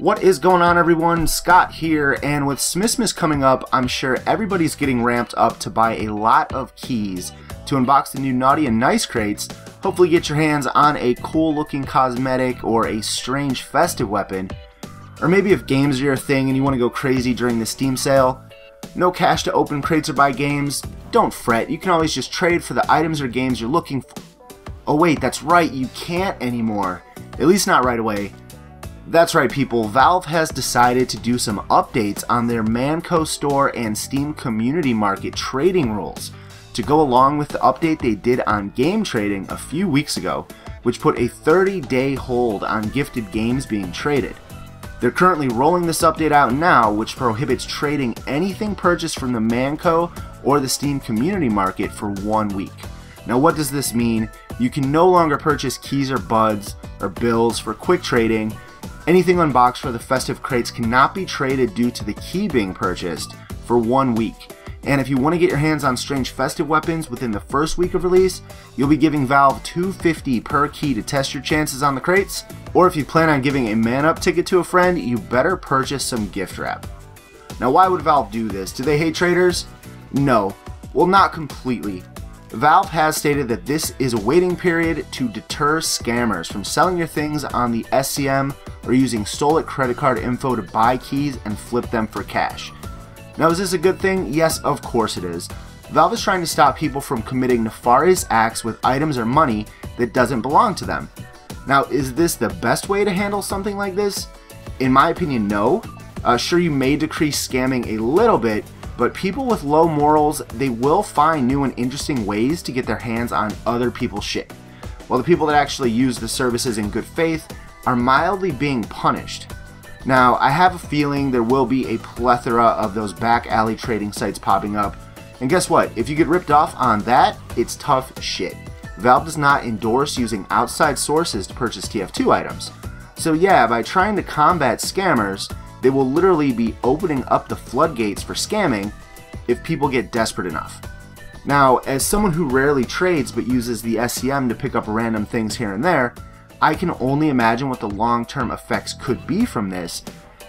What is going on, everyone? Scott here, and with Smissmas coming up, I'm sure everybody's getting ramped up to buy a lot of keys to unbox the new Naughty and Nice crates, hopefully get your hands on a cool looking cosmetic or a strange festive weapon, or maybe if games are your thing and you want to go crazy during the Steam sale. No cash to open crates or buy games? Don't fret, you can always just trade for the items or games you're looking for. Oh wait, that's right, you can't anymore. At least not right away. That's right, people, Valve has decided to do some updates on their Manco store and Steam Community Market trading rules to go along with the update they did on game trading a few weeks ago, which put a 30-day hold on gifted games being traded. They're currently rolling this update out now, which prohibits trading anything purchased from the Manco or the Steam Community Market for 1 week. Now what does this mean? You can no longer purchase keys or buds or bills for quick trading. Anything unboxed for the festive crates cannot be traded due to the key being purchased for 1 week. And if you want to get your hands on strange festive weapons within the first week of release, you'll be giving Valve $2.50 per key to test your chances on the crates. Or if you plan on giving a man-up ticket to a friend, you better purchase some gift wrap. Now why would Valve do this? Do they hate traders? No. Well, not completely. Valve has stated that this is a waiting period to deter scammers from selling your things on the SCM or using stolen credit card info to buy keys and flip them for cash. Now, is this a good thing? Yes, of course it is. Valve is trying to stop people from committing nefarious acts with items or money that doesn't belong to them. Now, is this the best way to handle something like this? In my opinion, no. Sure, you may decrease scamming a little bit, but people with low morals, they will find new and interesting ways to get their hands on other people's shit, while the people that actually use the services in good faith are mildly being punished. Now, I have a feeling there will be a plethora of those back alley trading sites popping up, and guess what? If you get ripped off on that, it's tough shit. Valve does not endorse using outside sources to purchase TF2 items. So yeah, by trying to combat scammers, they will literally be opening up the floodgates for scamming if people get desperate enough. Now, as someone who rarely trades but uses the SCM to pick up random things here and there, I can only imagine what the long-term effects could be from this,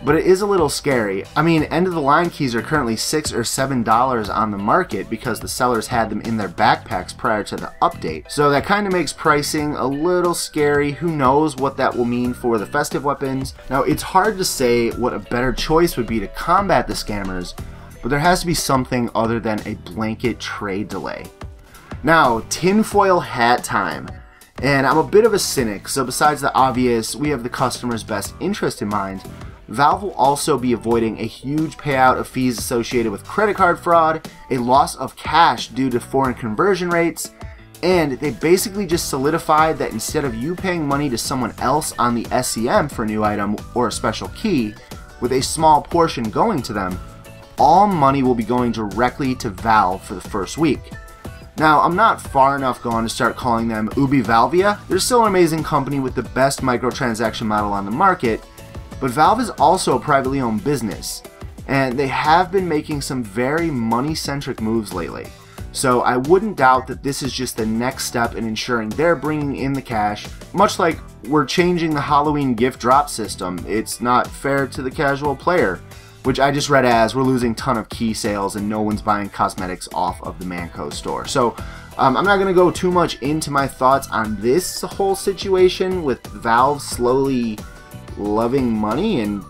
but it is a little scary. I mean, end-of-the-line keys are currently $6 or $7 on the market because the sellers had them in their backpacks prior to the update. So that kind of makes pricing a little scary. Who knows what that will mean for the festive weapons? Now, it's hard to say what a better choice would be to combat the scammers, but there has to be something other than a blanket trade delay. Now, tinfoil hat time. And I'm a bit of a cynic, so besides the obvious, we have the customer's best interest in mind, Valve will also be avoiding a huge payout of fees associated with credit card fraud, a loss of cash due to foreign conversion rates, and they basically just solidified that instead of you paying money to someone else on the SCM for a new item or a special key, with a small portion going to them, all money will be going directly to Valve for the first week. Now, I'm not far enough gone to start calling them Ubi Valvia. They're still an amazing company with the best microtransaction model on the market, but Valve is also a privately owned business, and they have been making some very money-centric moves lately. So I wouldn't doubt that this is just the next step in ensuring they're bringing in the cash, much like we're changing the Halloween gift drop system. It's not fair to the casual player, which I just read as we're losing a ton of key sales and no one's buying cosmetics off of the Manco store. So I'm not going to go too much into my thoughts on this whole situation with Valve slowly loving money and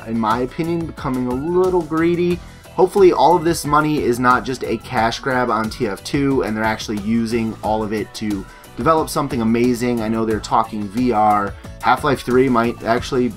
in my opinion becoming a little greedy. Hopefully all of this money is not just a cash grab on TF2 and they're actually using all of it to develop something amazing. I know they're talking VR. Half-Life 3 might actually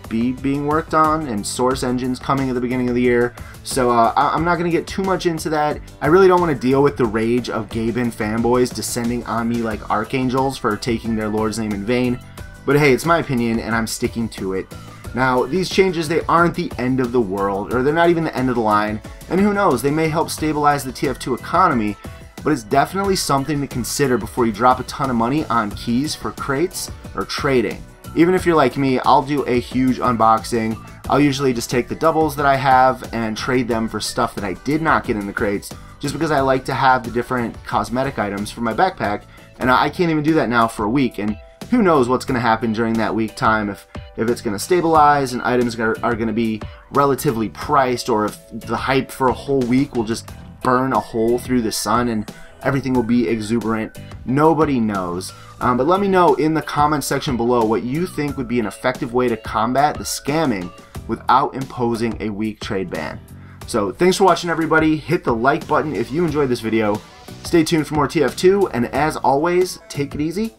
be being worked on, and Source Engine's coming at the beginning of the year, so I'm not going to get too much into that. I really don't want to deal with the rage of Gaben fanboys descending on me like archangels for taking their lord's name in vain, but hey, it's my opinion and I'm sticking to it. Now, these changes, they aren't the end of the world, or they're not even the end of the line, and who knows, they may help stabilize the TF2 economy, but it's definitely something to consider before you drop a ton of money on keys for crates or trading. Even if you're like me, I'll do a huge unboxing. I'll usually just take the doubles that I have and trade them for stuff that I did not get in the crates, just because I like to have the different cosmetic items for my backpack, and I can't even do that now for a week, and who knows what's going to happen during that week time if if it's going to stabilize and items are going to be relatively priced, or if the hype for a whole week will just burn a hole through the sun and everything will be exuberant. Nobody knows. But let me know in the comments section below what you think would be an effective way to combat the scamming without imposing a week trade ban. So thanks for watching, everybody. Hit the like button if you enjoyed this video. Stay tuned for more TF2, and as always, take it easy.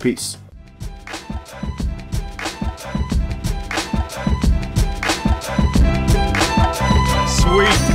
Peace. Sweet.